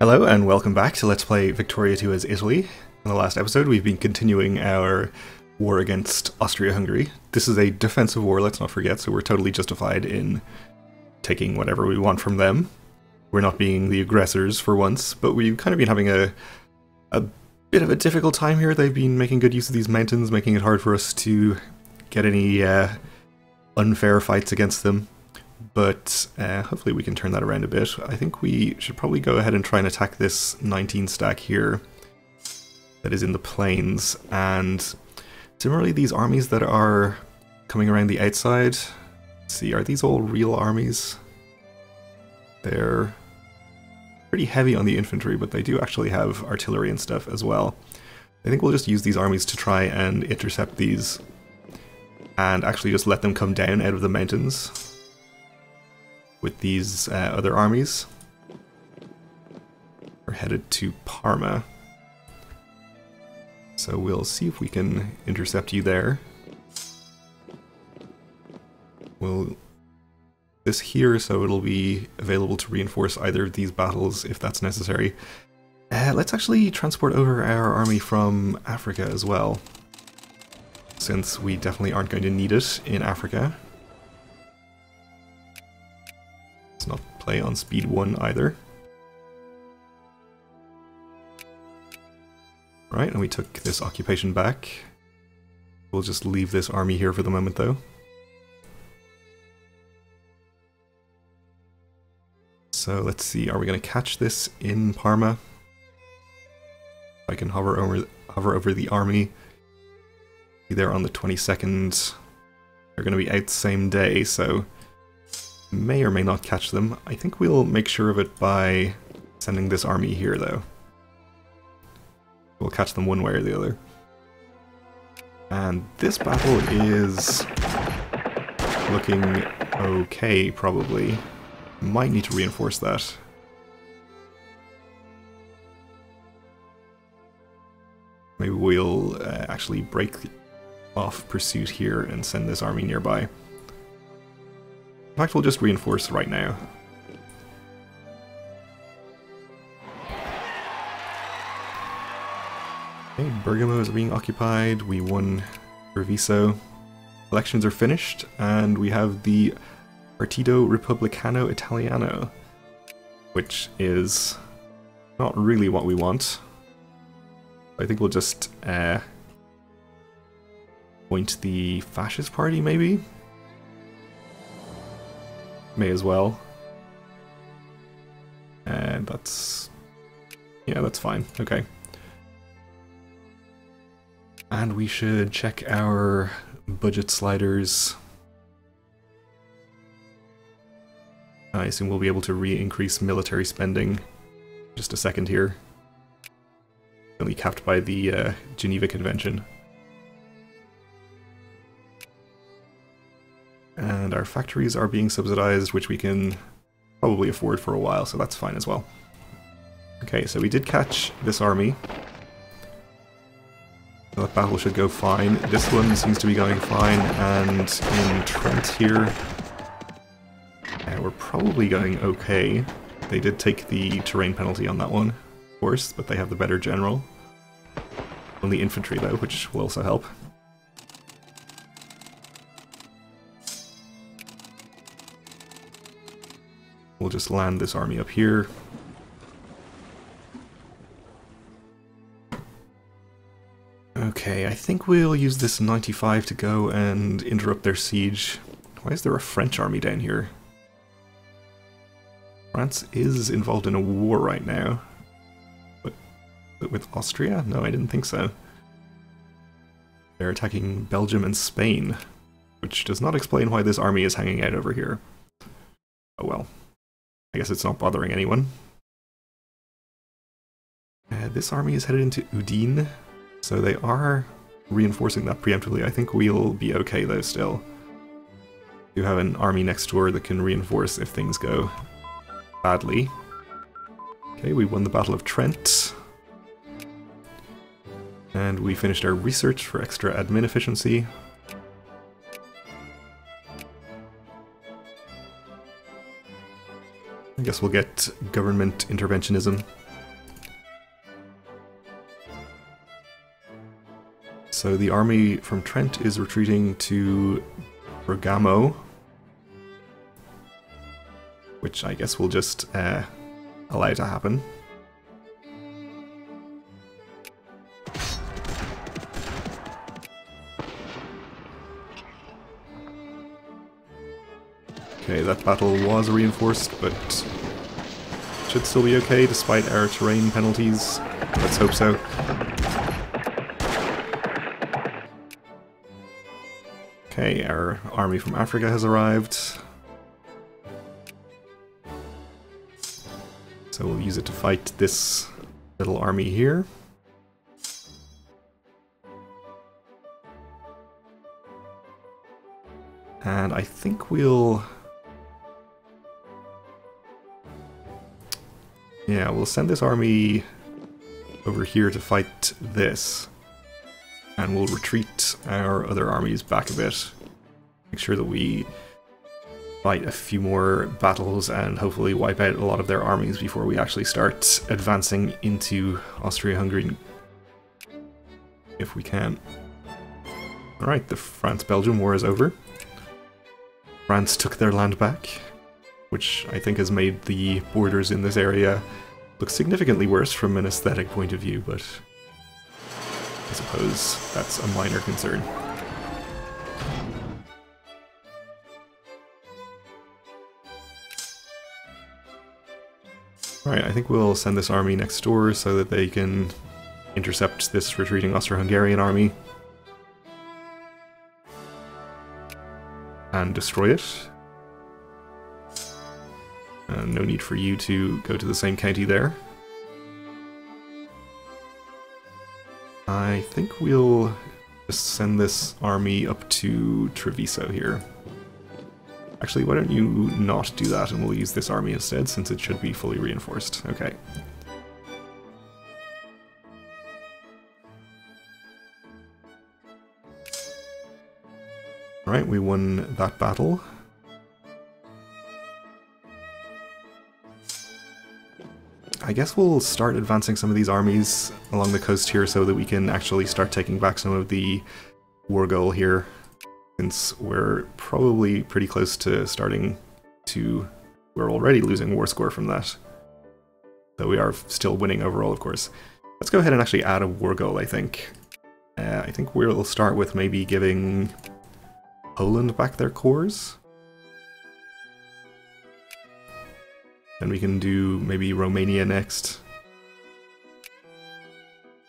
Hello and welcome back to Let's Play Victoria 2 as Italy. In the last episode we've been continuing our war against Austria-Hungary. This is a defensive war, let's not forget, so we're totally justified in taking whatever we want from them. We're not being the aggressors for once, but we've kind of been having a bit of a difficult time here. They've been making good use of these mountains, making it hard for us to get any unfair fights against them. But hopefully we can turn that around a bit. I think we should probably go ahead and try and attack this 19 stack here that is in the plains. And similarly, these armies that are coming around the outside, let's see, are these all real armies? They're pretty heavy on the infantry, but they do actually have artillery and stuff as well. I think we'll just use these armies to try and intercept these and actually just let them come down out of the mountains with these other armies. We're headed to Parma, so we'll see if we can intercept you there. We'll this here so it'll be available to reinforce either of these battles if that's necessary. Let's actually transport over our army from Africa as well, since we definitely aren't going to need it in Africa. Not play on speed 1 either. Right, and we took this occupation back. We'll just leave this army here for the moment though. So let's see, are we going to catch this in Parma? I can hover over the army. Be there on the 22nd. They're going to be out the same day, so may or may not catch them. I think we'll make sure of it by sending this army here, though. We'll catch them one way or the other. And this battle is looking okay, probably. Might need to reinforce that. Maybe we'll actually break off pursuit here and send this army nearby. In fact, we'll just reinforce right now. Okay, Bergamo is being occupied. We won Treviso. Elections are finished, and we have the Partito Repubblicano Italiano, which is not really what we want. I think we'll just point the Fascist Party, maybe? May as well. And that's... yeah, that's fine. Okay. And we should check our budget sliders. I assume we'll be able to re-increase military spending. Just a second here. Only capped by the Geneva Convention. And our factories are being subsidized, which we can probably afford for a while, so that's fine as well. Okay, so we did catch this army. So that battle should go fine. This one seems to be going fine, and in Trent here, we're probably going okay. They did take the terrain penalty on that one, of course, but they have the better general. Only infantry though, which will also help. We'll just land this army up here. Okay, I think we'll use this 95 to go and interrupt their siege. Why is there a French army down here? France is involved in a war right now. But with Austria? No, I didn't think so. They're attacking Belgium and Spain, which does not explain why this army is hanging out over here. Oh well. I guess it's not bothering anyone. This army is headed into Udine, so they are reinforcing that preemptively. I think we'll be okay though still. We have an army next door that can reinforce if things go badly. Okay, we won the Battle of Trent. And we finished our research for extra admin efficiency. I guess we'll get government interventionism So the army from Trent is retreating to Bergamo, which I guess we'll just allow to happen. Okay, that battle was reinforced, but should still be okay despite our terrain penalties. Let's hope so. Okay, our army from Africa has arrived. So we'll use it to fight this little army here. And I think we'll... yeah, we'll send this army over here to fight this. And we'll retreat our other armies back a bit. Make sure that we fight a few more battles and hopefully wipe out a lot of their armies before we actually start advancing into Austria-Hungary, if we can. Alright, the France-Belgium war is over. France took their land back, which I think has made the borders in this area look significantly worse from an aesthetic point of view, but I suppose that's a minor concern. Alright, I think we'll send this army next door so that they can intercept this retreating Austro-Hungarian army and destroy it. No need for you to go to the same county there. I think we'll just send this army up to Treviso here. Actually, why don't you not do that and we'll use this army instead, since it should be fully reinforced. Okay. Alright, we won that battle. I guess we'll start advancing some of these armies along the coast here so that we can actually start taking back some of the war goal here, since we're probably pretty close to starting to... we're already losing war score from that. Though we are still winning overall, of course. Let's go ahead and actually add a war goal, I think. I think we'll start with maybe giving Poland back their cores. Then we can do maybe Romania next,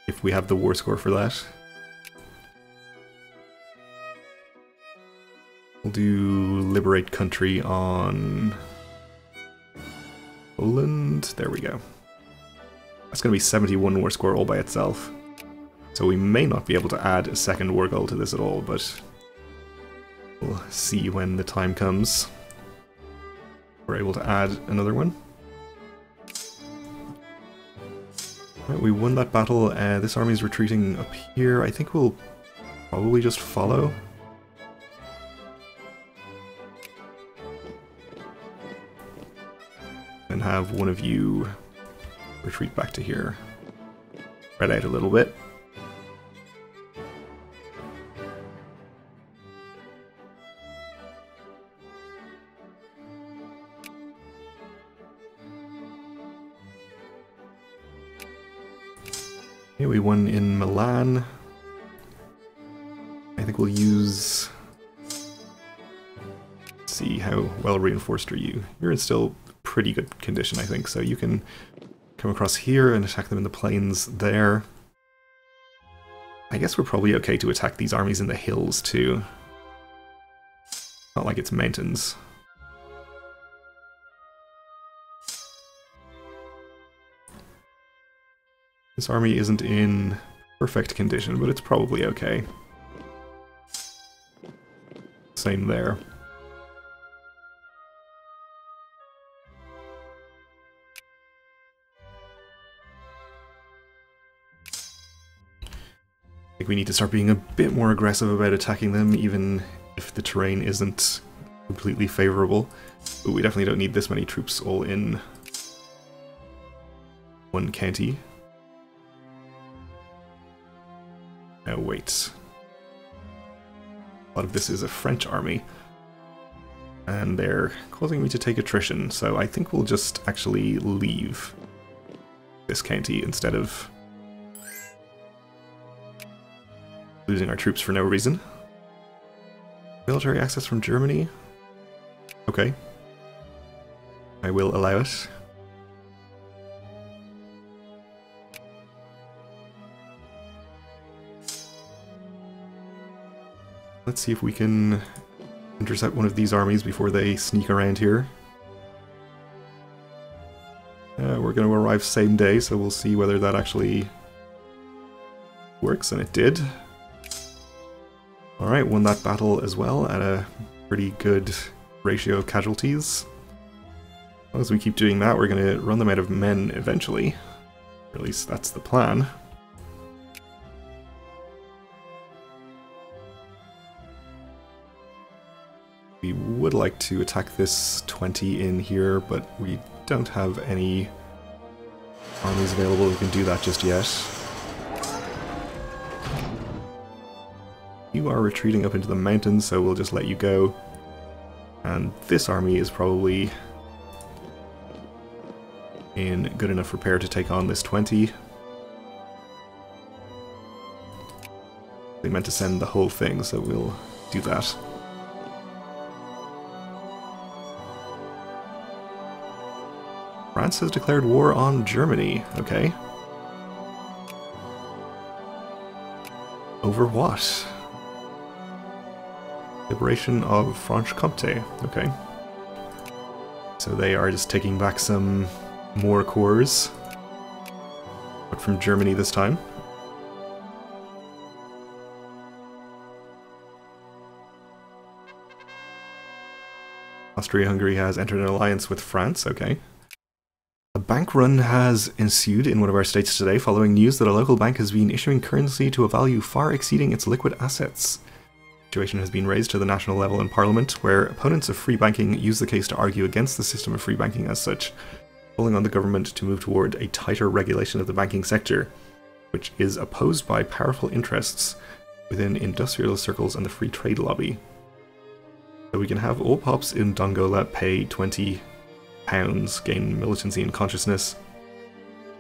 if we have the war score for that. We'll do Liberate Country on Poland. There we go. That's going to be 71 war score all by itself. So we may not be able to add a second war goal to this at all, but we'll see when the time comes. We're able to add another one. Right, we won that battle. This army is retreating up here. I think we'll probably just follow. And have one of you retreat back to here. Spread out a little bit. Okay, we won in Milan. I think we'll use... let's see, how well reinforced are you? You're in still pretty good condition, I think, so you can come across here and attack them in the plains there. I guess we're probably okay to attack these armies in the hills too. Not like it's mountains. This army isn't in perfect condition, but it's probably okay. Same there. I think we need to start being a bit more aggressive about attacking them, even if the terrain isn't completely favorable. But we definitely don't need this many troops all in one county. No, wait. A lot of this is a French army. And they're causing me to take attrition, so I think we'll just actually leave this county instead of losing our troops for no reason. Military access from Germany? Okay. I will allow it. Let's see if we can intercept one of these armies before they sneak around here. We're going to arrive same day, so we'll see whether that actually works, and it did. Alright, won that battle as well at a pretty good ratio of casualties. As long as we keep doing that, we're going to run them out of men eventually. Or at least that's the plan. We would like to attack this 20 in here, but we don't have any armies available who can do that just yet. You are retreating up into the mountains, so we'll just let you go. And this army is probably in good enough repair to take on this 20. They meant to send the whole thing, so we'll do that. France has declared war on Germany. Okay. Over what? Liberation of Franche-Comté. Okay. So they are just taking back some more cores. But from Germany this time. Austria-Hungary has entered an alliance with France. Okay. A bank run has ensued in one of our states today following news that a local bank has been issuing currency to a value far exceeding its liquid assets. The situation has been raised to the national level in Parliament, where opponents of free banking use the case to argue against the system of free banking as such, calling on the government to move toward a tighter regulation of the banking sector, which is opposed by powerful interests within industrial circles and the free trade lobby. So we can have all pops in Dongola pay £20, gain militancy and consciousness,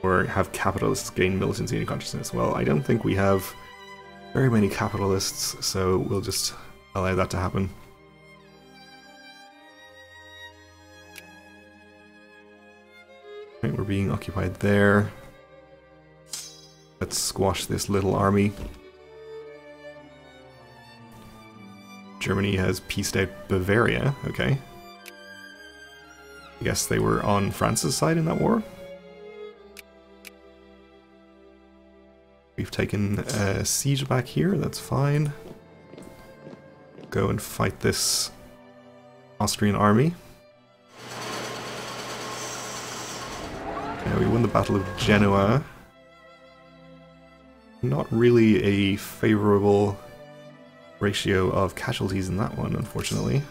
or have capitalists gain militancy and consciousness. Well, I don't think we have very many capitalists, so we'll just allow that to happen. Right, we're being occupied there. Let's squash this little army. Germany has pieced out Bavaria, okay. I guess they were on France's side in that war. We've taken a siege back here, that's fine. Go and fight this Austrian army. Yeah, we won the Battle of Genoa. Not really a favourable ratio of casualties in that one, unfortunately.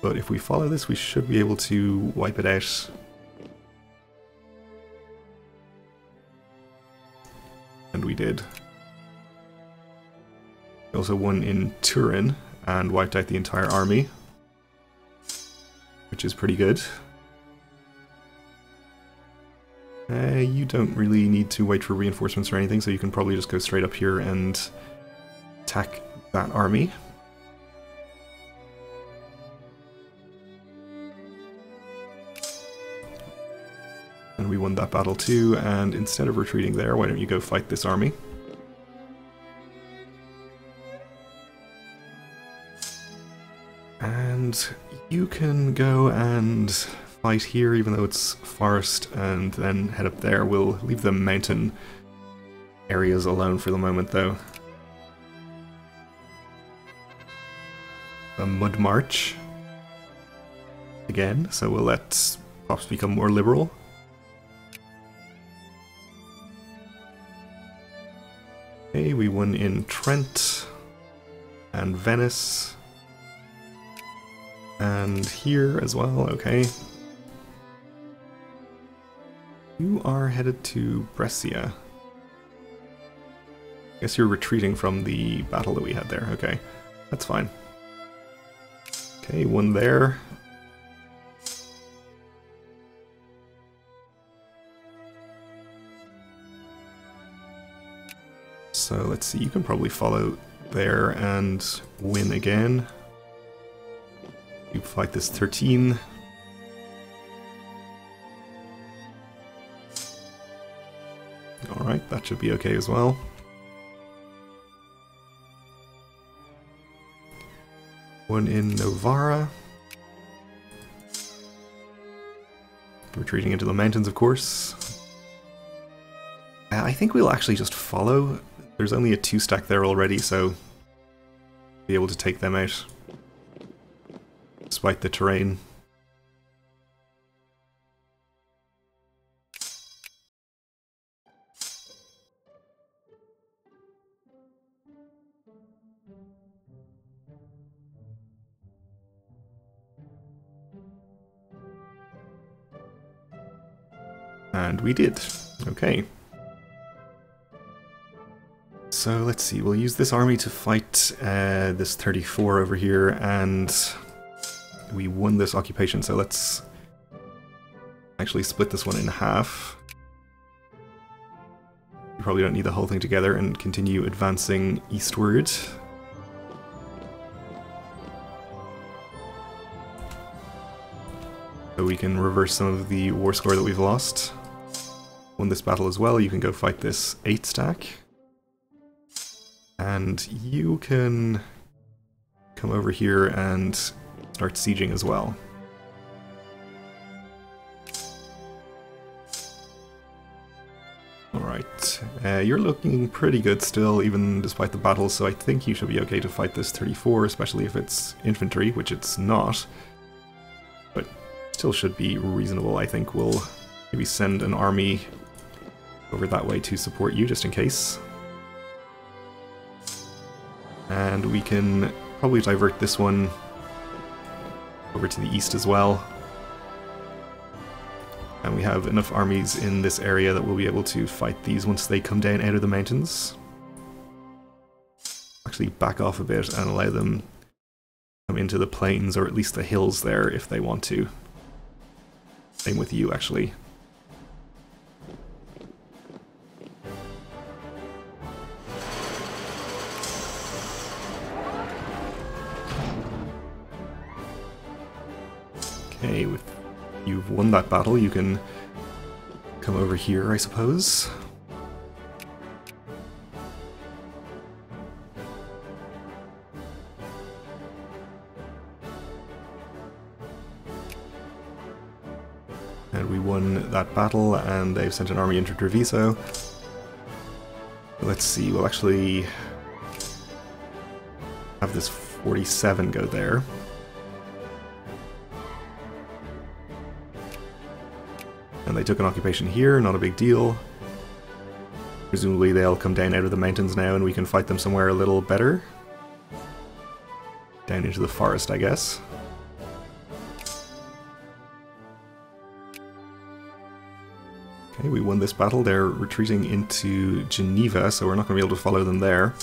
But if we follow this, we should be able to wipe it out. And we did. We also won in Turin and wiped out the entire army, which is pretty good. You don't really need to wait for reinforcements or anything, so you can probably just go straight up here and attack that army. And we won that battle too, and instead of retreating there, why don't you go fight this army? And you can go and fight here, even though it's forest, and then head up there. We'll leave the mountain areas alone for the moment, though. A mud march again, so we'll let pops become more liberal. Okay, we won in Trent and Venice and here as well. Okay, you are headed to Brescia. Guess you're retreating from the battle that we had there. Okay, that's fine. Okay, one there. So let's see, you can probably follow there and win again. You fight this 13. Alright, that should be okay as well. One in Novara. Retreating into the mountains, of course. I think we'll actually just follow. There's only a 2-stack there already, so be able to take them out despite the terrain. And we did. Okay. So let's see, we'll use this army to fight this 34 over here, and we won this occupation, so let's actually split this one in half. You probably don't need the whole thing together, and continue advancing eastward. So we can reverse some of the war score that we've lost. Won this battle as well, you can go fight this 8-stack. And you can come over here and start sieging as well. Alright, you're looking pretty good still, even despite the battle, so I think you should be okay to fight this 34, especially if it's infantry, which it's not. But still should be reasonable. I think we'll maybe send an army over that way to support you, just in case. And we can probably divert this one over to the east as well. And we have enough armies in this area that we'll be able to fight these once they come down out of the mountains. Actually back off a bit and allow them to come into the plains, or at least the hills there if they want to. Same with you, actually. Okay, with you've won that battle, you can come over here, I suppose. And we won that battle, and they've sent an army into Treviso. Let's see, we'll actually have this 47 go there. And they took an occupation here, not a big deal. Presumably they'll come down out of the mountains now and we can fight them somewhere a little better. Down into the forest, I guess. Okay, we won this battle. They're retreating into Geneva, so we're not going to be able to follow them there.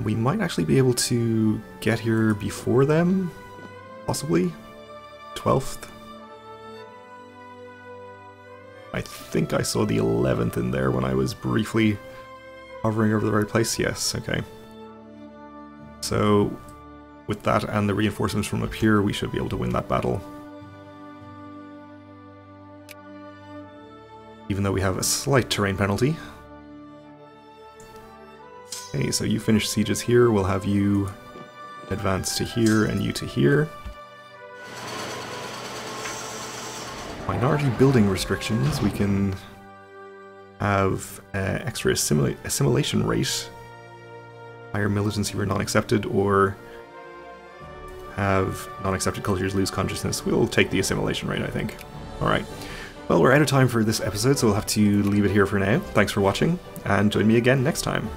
We might actually be able to get here before them, possibly. 12th. I think I saw the 11th in there when I was briefly hovering over the right place. Yes, okay. So, with that and the reinforcements from up here, we should be able to win that battle. Even though we have a slight terrain penalty. Okay, so you finish sieges here, we'll have you advance to here and you to here. Minority building restrictions, we can have extra assimilation rate, higher militancy for non-accepted, or have non-accepted cultures lose consciousness. We'll take the assimilation rate, I think. Alright, well, we're out of time for this episode, so we'll have to leave it here for now. Thanks for watching, and join me again next time.